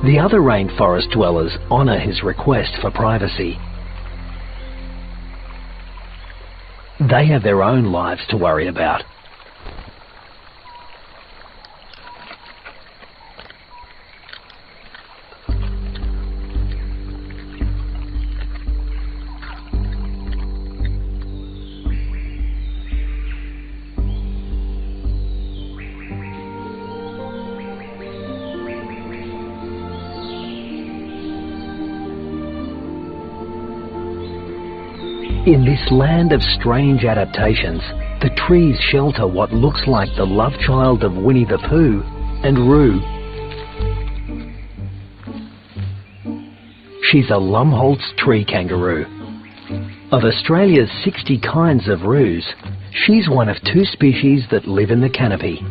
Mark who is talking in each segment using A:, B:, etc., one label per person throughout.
A: The other rainforest dwellers honour his request for privacy. They have their own lives to worry about. In this land of strange adaptations, the trees shelter what looks like the love child of Winnie the Pooh and Roo. She's a Lumholtz tree kangaroo. Of Australia's 60 kinds of roos, she's one of 2 species that live in the canopy.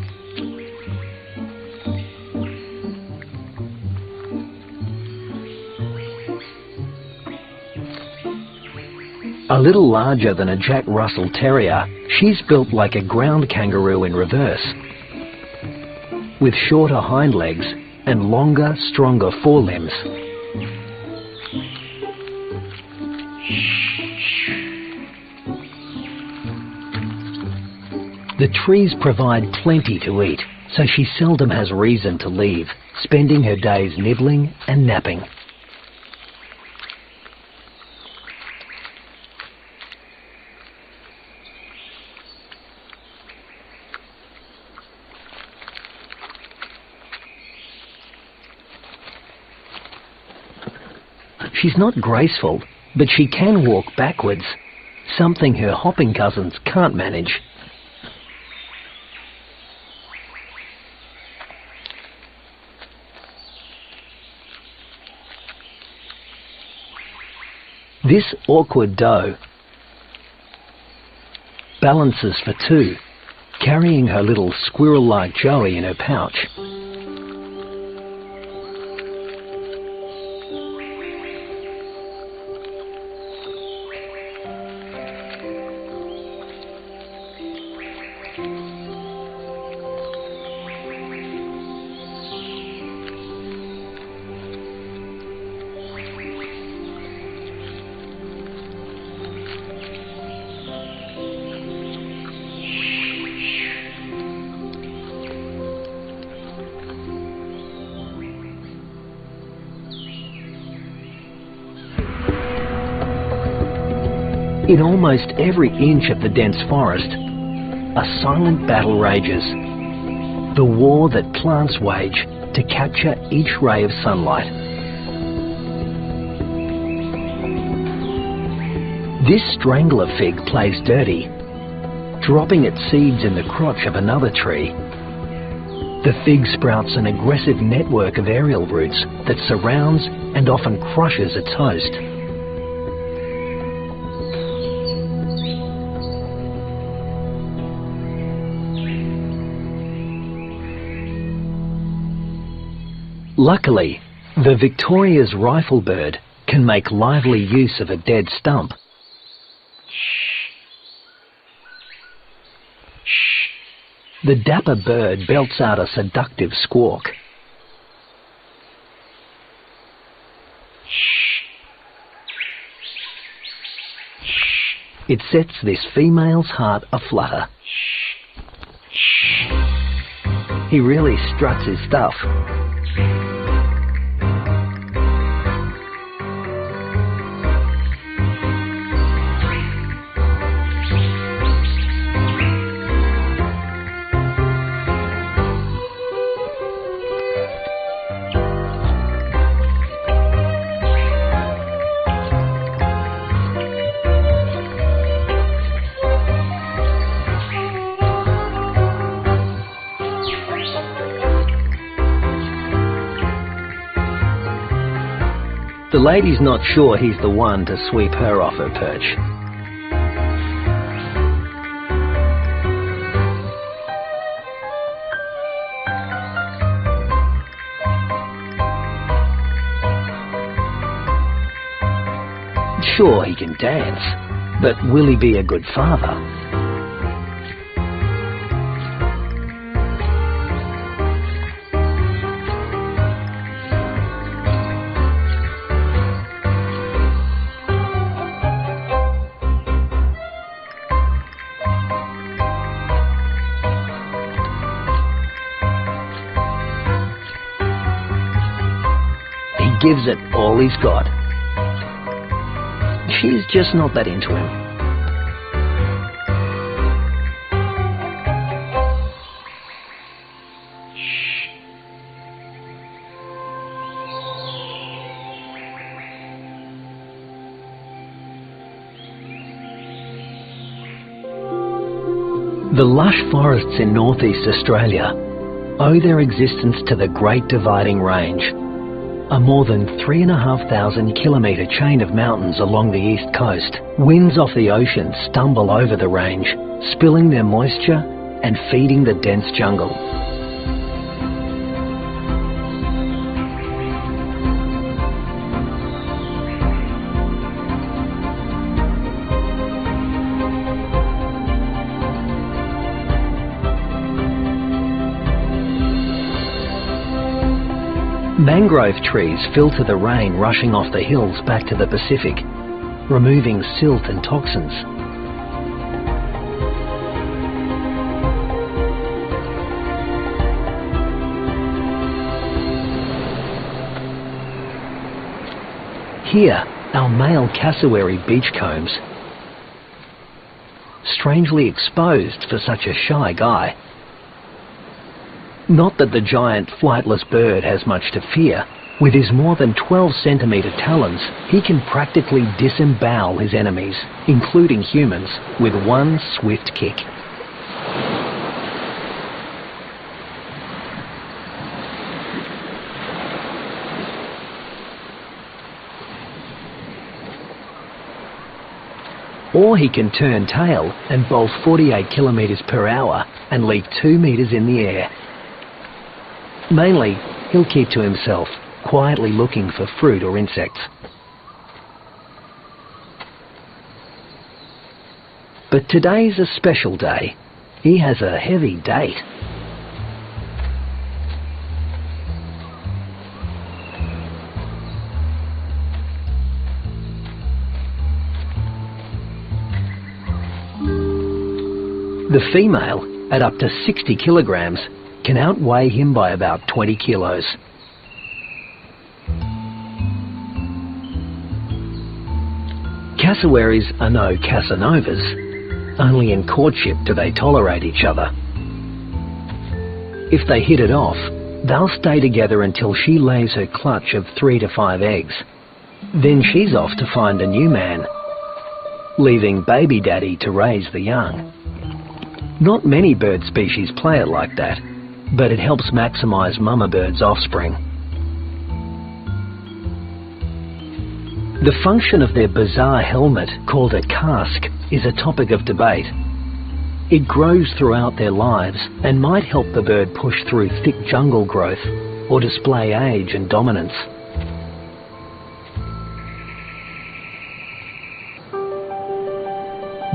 A: A little larger than a Jack Russell Terrier, she's built like a ground kangaroo in reverse, with shorter hind legs and longer, stronger forelimbs. The trees provide plenty to eat, so she seldom has reason to leave, spending her days nibbling and napping. She's not graceful, but she can walk backwards, something her hopping cousins can't manage. This awkward doe balances for 2, carrying her little squirrel-like Joey in her pouch. In almost every inch of the dense forest, a silent battle rages. The war that plants wage to capture each ray of sunlight. This strangler fig plays dirty, dropping its seeds in the crotch of another tree. The fig sprouts an aggressive network of aerial roots that surrounds and often crushes its host. Luckily, the Victoria's riflebird can make lively use of a dead stump. The dapper bird belts out a seductive squawk. It sets this female's heart aflutter. He really struts his stuff. The lady's not sure he's the one to sweep her off her perch. Sure, he can dance, but will he be a good father? gives it all he's got. She's just not that into him. The lush forests in northeast Australia owe their existence to the Great Dividing Range, a more than 3,500 kilometre chain of mountains along the east coast. Winds off the ocean stumble over the range, spilling their moisture and feeding the dense jungle. Mangrove trees filter the rain rushing off the hills back to the Pacific, removing silt and toxins. Here, our male cassowary beachcombs, strangely exposed for such a shy guy. Not that the giant flightless bird has much to fear. With his more than 12-centimetre talons, he can practically disembowel his enemies, including humans, with one swift kick. Or he can turn tail and bolt 48 kilometres per hour and leap 2 metres in the air. Mainly, he'll keep to himself, quietly looking for fruit or insects. But today's a special day. He has a heavy date. The female, at up to 60 kilograms, can outweigh him by about 20 kilos. Cassowaries are no Casanovas. Only in courtship do they tolerate each other. If they hit it off, they'll stay together until she lays her clutch of 3 to 5 eggs. Then she's off to find a new man, leaving baby daddy to raise the young. Not many bird species play it like that, but it helps maximise mama bird's offspring. The function of their bizarre helmet, called a casque, is a topic of debate. It grows throughout their lives and might help the bird push through thick jungle growth or display age and dominance.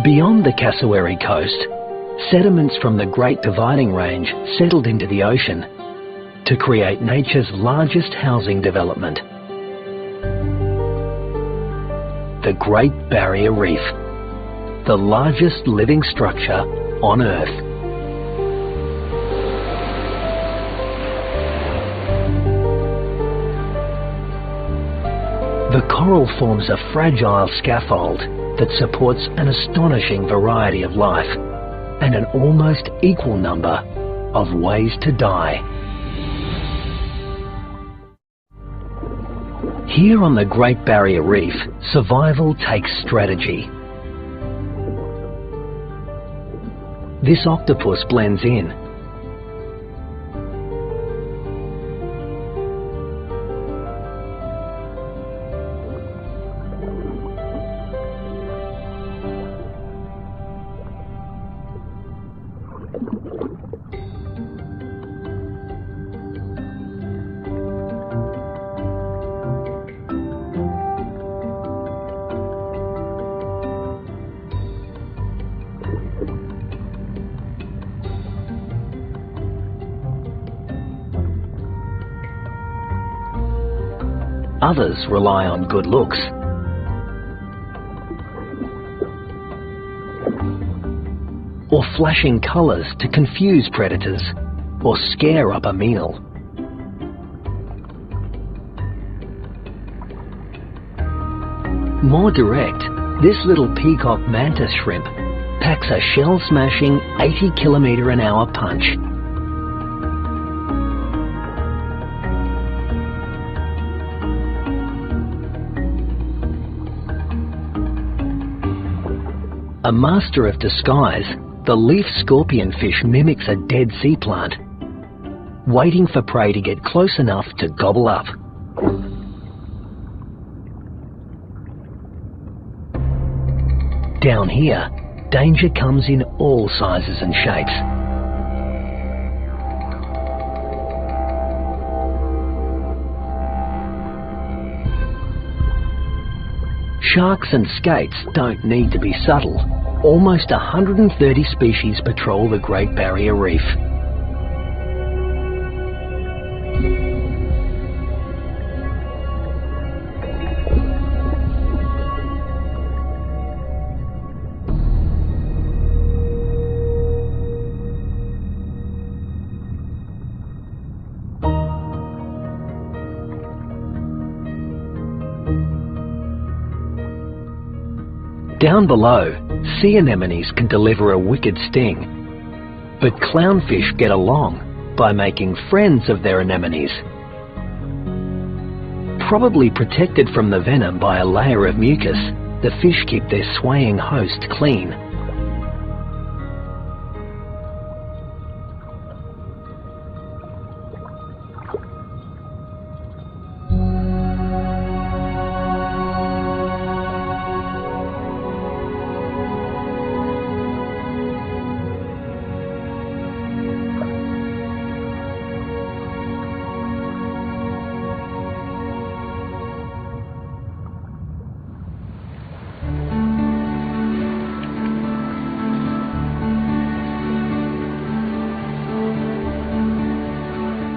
A: Beyond the cassowary coast, sediments from the Great Dividing Range settled into the ocean to create nature's largest housing development, the Great Barrier Reef, the largest living structure on Earth. The coral forms a fragile scaffold that supports an astonishing variety of life and an almost equal number of ways to die. Here on the Great Barrier Reef, survival takes strategy. This octopus blends in. Others rely on good looks. Or flashing colours to confuse predators or scare up a meal. More direct, this little peacock mantis shrimp packs a shell-smashing 80km/h punch. A master of disguise, the leaf scorpionfish mimics a dead sea plant, waiting for prey to get close enough to gobble up. Down here, danger comes in all sizes and shapes. Sharks and skates don't need to be subtle. Almost 130 species patrol the Great Barrier Reef. Down below, sea anemones can deliver a wicked sting, but clownfish get along by making friends of their anemones. Probably protected from the venom by a layer of mucus, the fish keep their swaying host clean.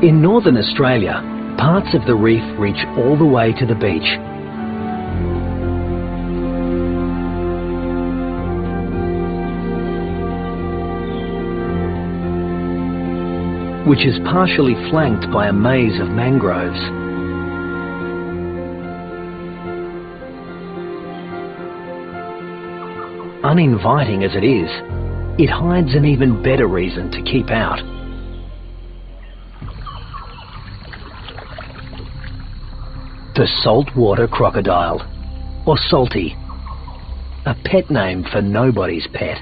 A: In northern Australia, parts of the reef reach all the way to the beach. Which is partially flanked by a maze of mangroves. Uninviting as it is, it hides an even better reason to keep out. The saltwater crocodile, or salty, a pet name for nobody's pet.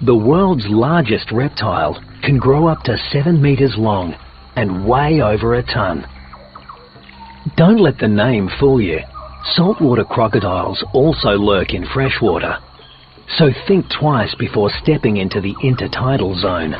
A: The world's largest reptile can grow up to 7 meters long and weigh over a ton. Don't let the name fool you. Saltwater crocodiles also lurk in freshwater, so think twice before stepping into the intertidal zone.